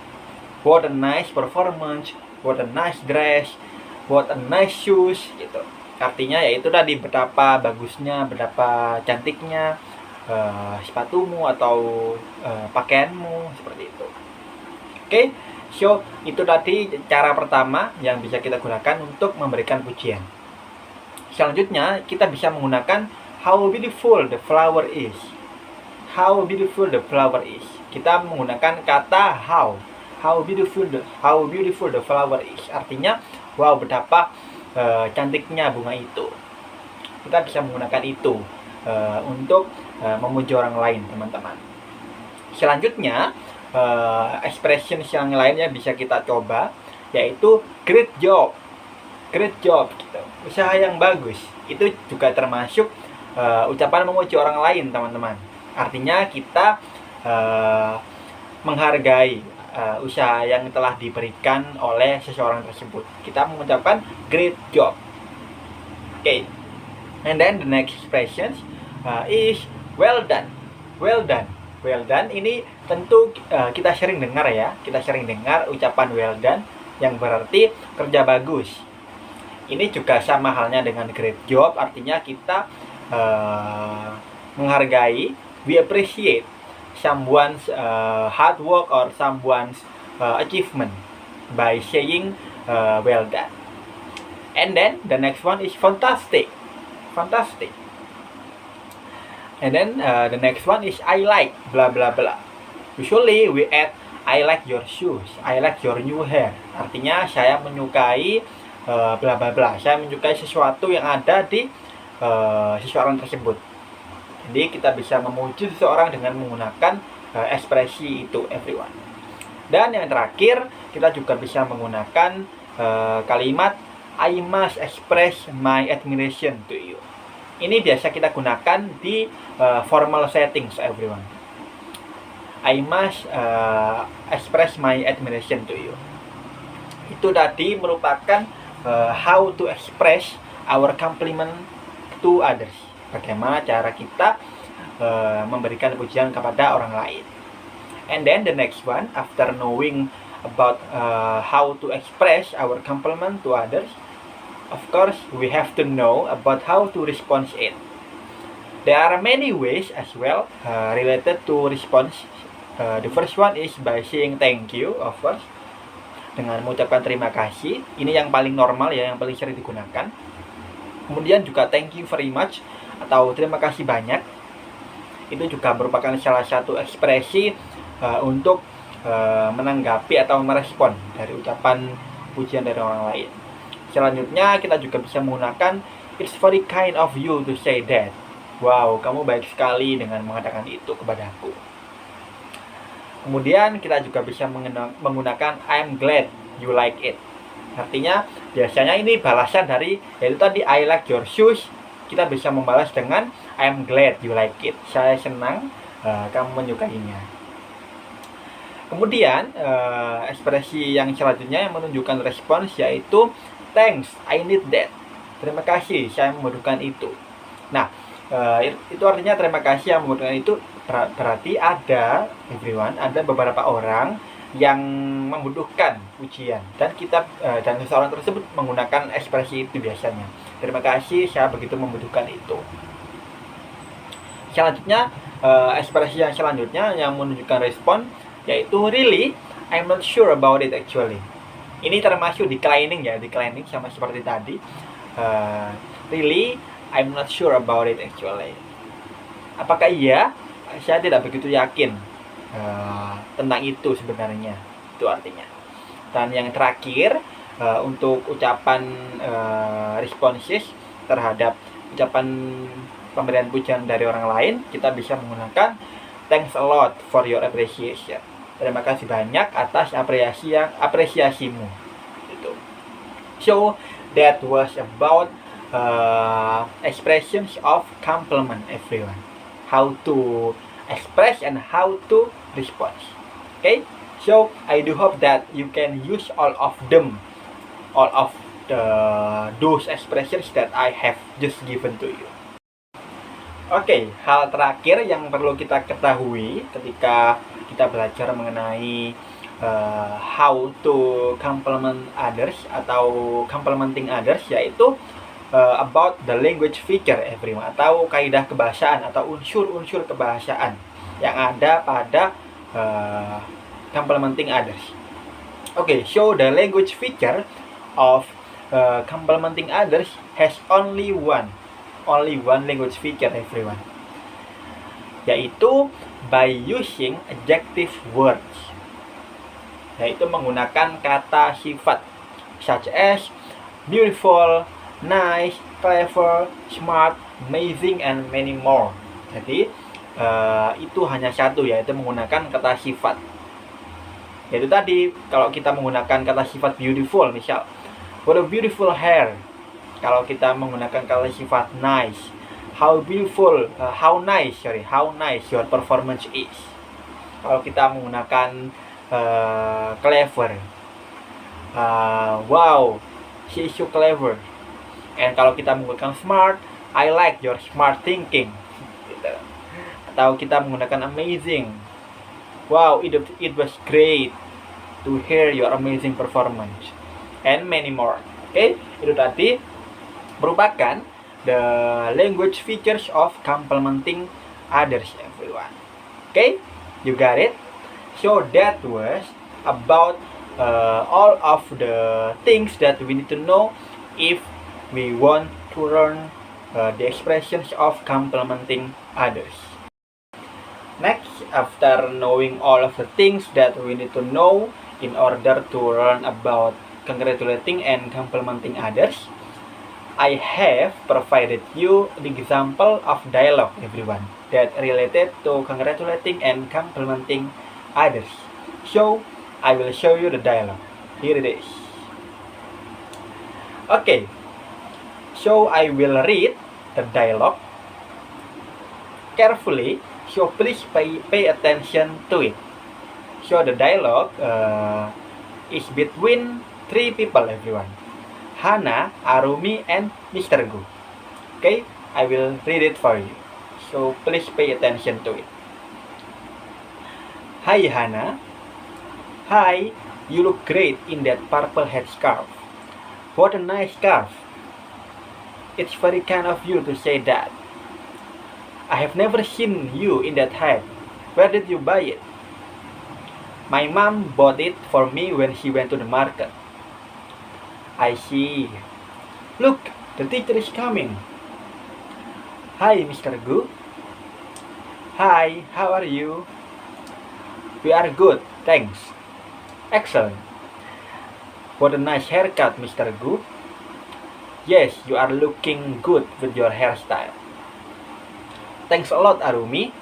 What a nice performance, what a nice dress, what a nice shoes gitu. Artinya yaitu tadi betapa bagusnya, betapa cantiknya sepatumu atau pakaianmu, seperti itu. Oke, so itu tadi cara pertama yang bisa kita gunakan untuk memberikan pujian. Selanjutnya kita bisa menggunakan how beautiful the flower is. How beautiful the flower is. Kita menggunakan kata how beautiful the flower is. Artinya wow, betapa cantiknya bunga itu. Kita bisa menggunakan itu untuk memuji orang lain, teman-teman. Selanjutnya expression yang lainnya bisa kita coba, yaitu great job gitu. Usaha yang bagus. Itu juga termasuk ucapan memuji orang lain, teman-teman. Artinya kita menghargai usaha yang telah diberikan oleh seseorang tersebut. Kita mengucapkan great job. Okay. And then the next expression is well done. Well done ini tentu kita sering dengar ya. Kita sering dengar ucapan well done yang berarti kerja bagus. Ini juga sama halnya dengan great job, artinya kita menghargai, we appreciate someone's hard work or someone's achievement by saying well done. And then the next one is fantastic. And then the next one is I like blah blah blah. Usually we add I like your shoes, I like your new hair. Artinya saya menyukai bla bla bla. Saya menyukai sesuatu yang ada di seseorang tersebut. Jadi kita bisa memuji seseorang dengan menggunakan ekspresi itu, everyone. Dan yang terakhir, kita juga bisa menggunakan kalimat I must express my admiration to you. Ini biasa kita gunakan di formal settings, everyone. I must express my admiration to you. Itu tadi merupakan how to express our compliment to others. Bagaimana cara kita memberikan pujian kepada orang lain. And then the next one, after knowing about how to express our compliment to others, of course we have to know about how to respond it. There are many ways as well related to response. The first one is by saying thank you, of course, dengan mengucapkan terima kasih. Ini yang paling normal ya, yang paling sering digunakan. Kemudian juga thank you very much atau terima kasih banyak. Itu juga merupakan salah satu ekspresi untuk menanggapi atau merespon dari ucapan pujian dari orang lain. Selanjutnya kita juga bisa menggunakan it's very kind of you to say that. Wow, kamu baik sekali dengan mengatakan itu kepadaku. Kemudian kita juga bisa menggunakan I'm glad you like it. Artinya biasanya ini balasan dari yaitu tadi I like your shoes. Kita bisa membalas dengan I'm glad you like it. Saya senang kamu menyukainya. Kemudian ekspresi yang selanjutnya yang menunjukkan respons yaitu thanks, I need that. Terima kasih, saya membutuhkan itu. Nah, itu artinya terima kasih yang membutuhkan itu berarti ada beberapa orang yang membutuhkan pujian dan dan seseorang tersebut menggunakan ekspresi itu biasanya. Terima kasih, saya begitu membutuhkan itu. Selanjutnya ekspresi yang selanjutnya yang menunjukkan respon yaitu really, I'm not sure about it actually. Ini termasuk declining ya, declining sama seperti tadi. Really, I'm not sure about it actually. Apakah iya? Saya tidak begitu yakin tentang itu sebenarnya. Itu artinya. Dan yang terakhir untuk ucapan responses terhadap ucapan pemberian pujian dari orang lain, kita bisa menggunakan thanks a lot for your appreciation. Terima kasih banyak atas apresiasimu. Gitu. So that was about expressions of compliment everyone. How to express and how to respond. Okay? So I do hope that you can use all of those expressions that I have just given to you. Oke, hal terakhir yang perlu kita ketahui ketika kita belajar mengenai how to compliment others atau complimenting others yaitu about the language feature everyone atau kaidah kebahasaan atau unsur-unsur kebahasaan yang ada pada complimenting others. Okay, so the language feature of complimenting others has only one language feature everyone, yaitu by using adjective words, yaitu menggunakan kata sifat such as beautiful, nice, clever, smart, amazing, and many more. Jadi itu hanya satu, yaitu menggunakan kata sifat. Yaitu tadi kalau kita menggunakan kata sifat beautiful, misal what a beautiful hair. Kalau kita menggunakan kata sifat nice, how nice your performance is. Kalau kita menggunakan clever, wow, she is so clever. And kalau kita menggunakan smart, I like your smart thinking. Gitu. Atau kita menggunakan amazing, wow, it was great to hear your amazing performance. And many more. Okay, itu tadi merupakan the language features of complimenting others everyone. Okay, you got it? So that was about all of the things that we need to know if we want to learn the expressions of complimenting others. Next, after knowing all of the things that we need to know in order to learn about congratulating and complimenting others, I have provided you the example of dialogue everyone that related to congratulating and complimenting others. So I will show you the dialogue. Here it is. Okay, so I will read the dialogue carefully, so please pay attention to it. So the dialogue is between three people everyone. Hana, Arumi, and Mr. Gu. Okay, I will read it for you. So please pay attention to it. Hi Hana. Hi, you look great in that purple headscarf. What a nice scarf. It's very kind of you to say that. I have never seen you in that hat. Where did you buy it? My mom bought it for me when she went to the market. I see. Look, the teacher is coming. Hi, Mr. Gu. Hi, how are you? We are good, thanks. Excellent. What a nice haircut, Mr. Gu. Yes, you are looking good with your hairstyle. Thanks a lot, Arumi.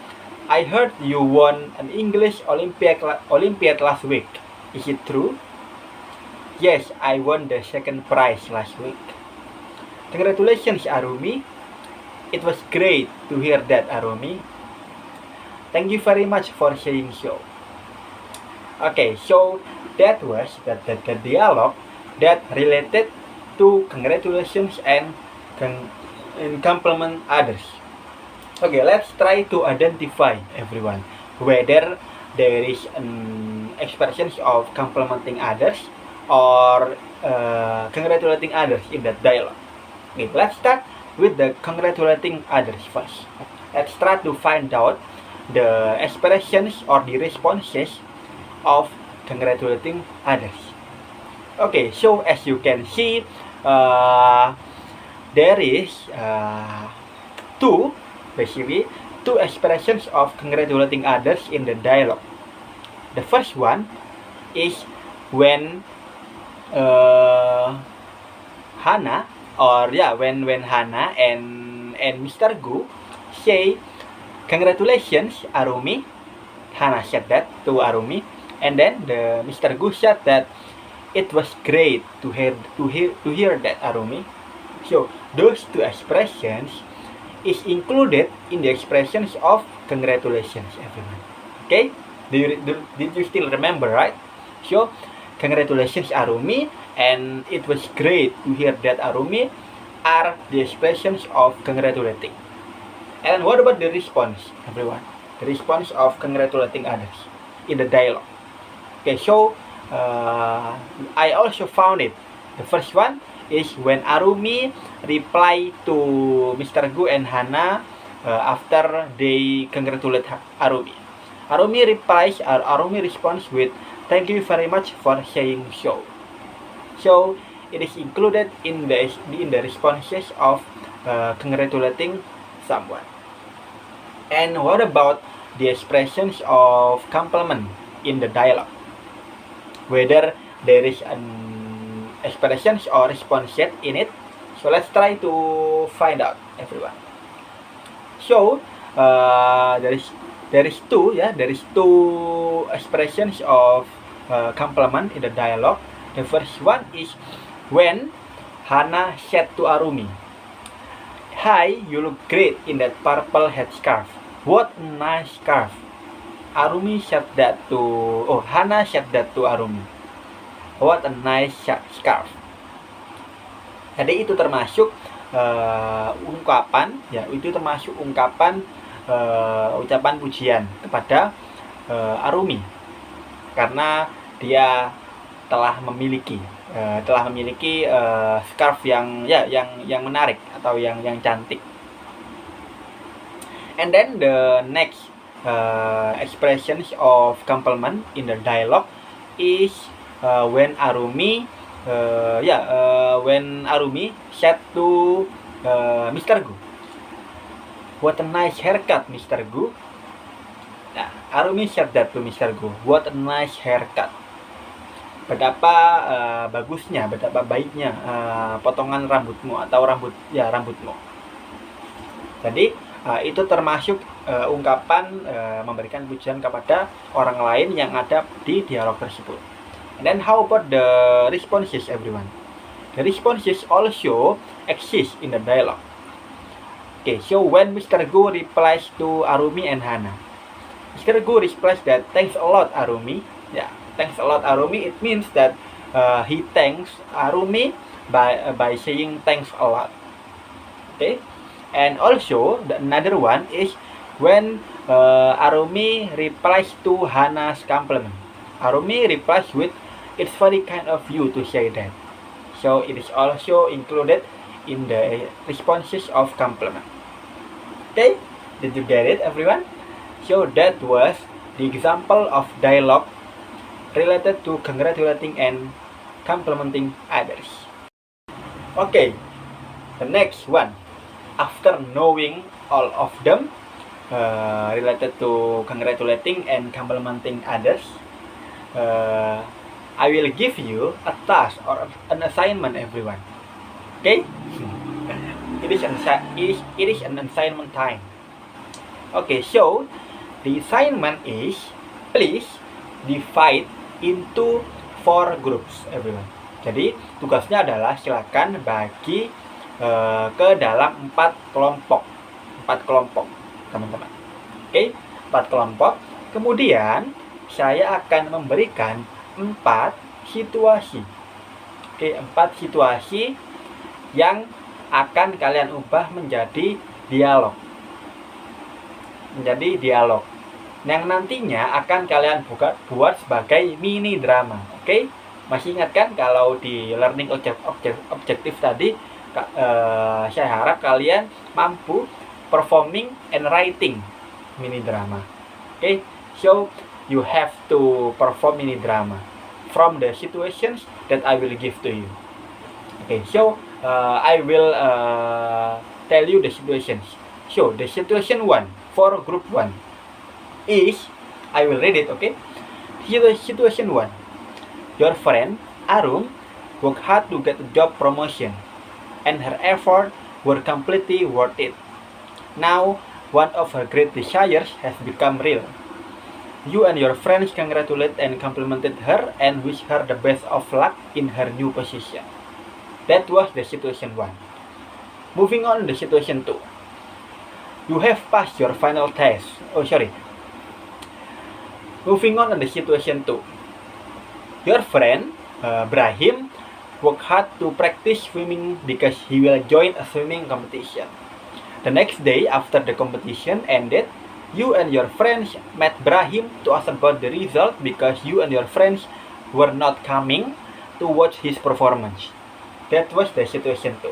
I heard you won an English Olympiad last week. Is it true? Yes, I won the second prize last week. Congratulations, Arumi. It was great to hear that, Arumi. Thank you very much for saying so. Okay, so that was the dialogue that related to congratulations and compliment others. Okay, let's try to identify everyone whether there is an expressions of complimenting others or congratulating others in that dialogue. Okay, let's start with the congratulating others first. Let's try to find out the expressions or the responses of congratulating others. Okay, so as you can see, there is basically two expressions of congratulating others in the dialogue. The first one is when Hana, or yeah, when Hana and Mr. Gu say congratulations Arumi. Hana said that to Arumi, and then the Mr. Gu said that it was great to hear that Arumi. So those two expressions is included in the expressions of congratulations, everyone. Okay, did you still remember, right? So congratulations Arumi and it was great to hear that Arumi are the expressions of congratulating. And what about the response, everyone? The response of congratulating others in the dialogue. Okay, so I also found it. The first one is when Arumi reply to Mr. Gu and Hana after they congratulate Arumi. Arumi replies, or Arumi responds with, "Thank you very much for saying so." So it is included in the responses of congratulating someone. And what about the expressions of compliment in the dialogue? Whether there is an expressions or response set in it. So let's try to find out, everyone. So there is two expressions of compliment in the dialogue. The first one is when Hana said to Arumi, "Hi, you look great in that purple headscarf. What a nice scarf." Hana said that to Arumi. What a nice scarf. Jadi itu termasuk ungkapan, ya, itu termasuk ungkapan ucapan pujian kepada Arumi karena dia telah memiliki scarf yang menarik atau yang cantik. And then the next expressions of compliment in the dialogue is when Arumi said to Mr. Gu, "What a nice haircut, Mr. Gu." Nah, Arumi said that to Mr. Gu, "What a nice haircut." Betapa bagusnya, betapa baiknya potongan rambutmu atau rambutmu. Jadi itu termasuk ungkapan memberikan pujian kepada orang lain yang ada di dialog tersebut. And then how about the responses, everyone? The responses also exist in the dialogue. Okay, so when Mr. Gu replies to Arumi and Hana, Mr. Gu replies that, "Thanks a lot, Arumi." Yeah, thanks a lot, Arumi. It means that he thanks Arumi by saying thanks a lot. Okay. And also another one is when Arumi replies to Hana's compliment. Arumi replies with, "It's very kind of you to say that." So it is also included in the responses of compliment. Okay, did you get it, everyone? So that was the example of dialogue related to congratulating and complimenting others. Okay, the next one. After knowing all of them related to congratulating and complimenting others, I will give you a task or an assignment, everyone. Okay? It is an assignment time. Okay, so the assignment is, please divide into 4 groups, everyone. Jadi tugasnya adalah silakan bagi ke dalam 4 kelompok, teman-teman. Oke, 4 kelompok. Kemudian saya akan memberikan 4 situasi. Oke, 4 situasi yang akan kalian ubah menjadi dialog. Yang nantinya akan kalian buat sebagai mini drama. Oke? Masih ingat kan kalau di learning objektif tadi, saya harap kalian mampu performing and writing mini drama. Okay, so you have to perform mini drama from the situations that I will give to you. Okay, so I will tell you the situations. So the situation 1 for group 1 is, I will read it. Okay, situation 1. Your friend Arum worked hard to get a job promotion, and her effort were completely worth it. Now, one of her great desires has become real. You and your friends congratulate and complimented her and wish her the best of luck in her new position. That was the situation 1. Moving on to the situation 2. You have passed your final test. Moving on to the situation 2. Your friend, Brahim, worked hard to practice swimming because he will join a swimming competition. The next day after the competition ended, you and your friends met Brahim to ask about the result because you and your friends were not coming to watch his performance. That was the situation 2.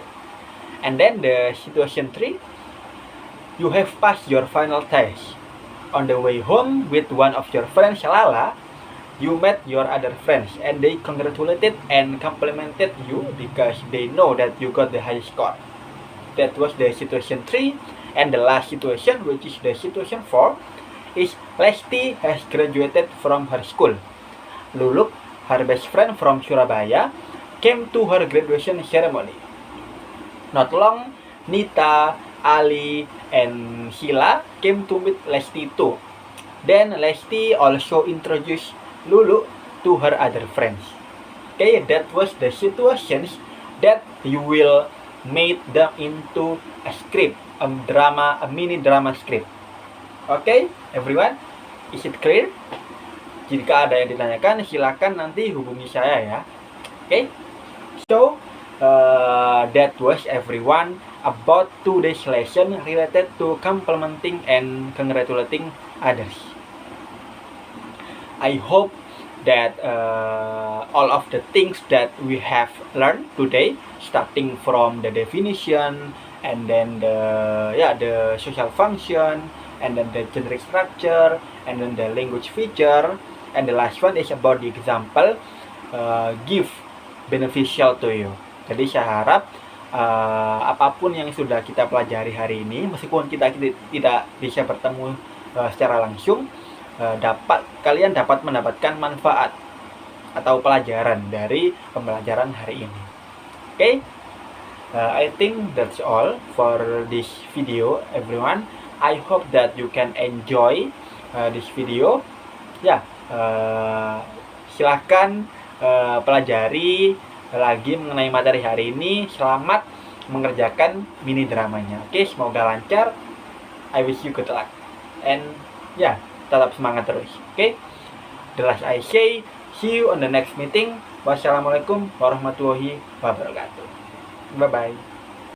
And then the situation 3, you have passed your final test. On the way home with one of your friends, Lala, you met your other friends and they congratulated and complimented you because they know that you got the highest score. That was the situation 3. And the last situation, which is the situation 4, is Lesti has graduated from her school. Luluk, her best friend from Surabaya, came to her graduation ceremony. Not long, Nita, Ali, and Sheila came to meet Lesti too. Then Lesti also introduced Lulu to her other friends. Okay, that was the situations that you will make them into a script, a mini drama script. Okay, everyone, is it clear? Jika ada yang ditanyakan, silakan nanti hubungi saya ya. Okay, so that was everyone about today's lesson related to complimenting and congratulating others. I hope that all of the things that we have learned today, starting from the definition and then the social function and then the generic structure and then the language feature and the last one is about the example, give beneficial to you. Jadi saya harap apapun yang sudah kita pelajari hari ini, meskipun kita tidak bisa bertemu secara langsung, kalian dapat mendapatkan manfaat atau pelajaran dari pembelajaran hari ini. Okay, I think that's all for this video, everyone. I hope that you can enjoy this video. Silahkan pelajari lagi mengenai materi hari ini. Selamat mengerjakan mini dramanya. Oke, semoga lancar. I wish you good luck and tetap semangat terus. Okay? The last I say, see you on the next meeting. Wassalamualaikum warahmatullahi wabarakatuh. Bye bye.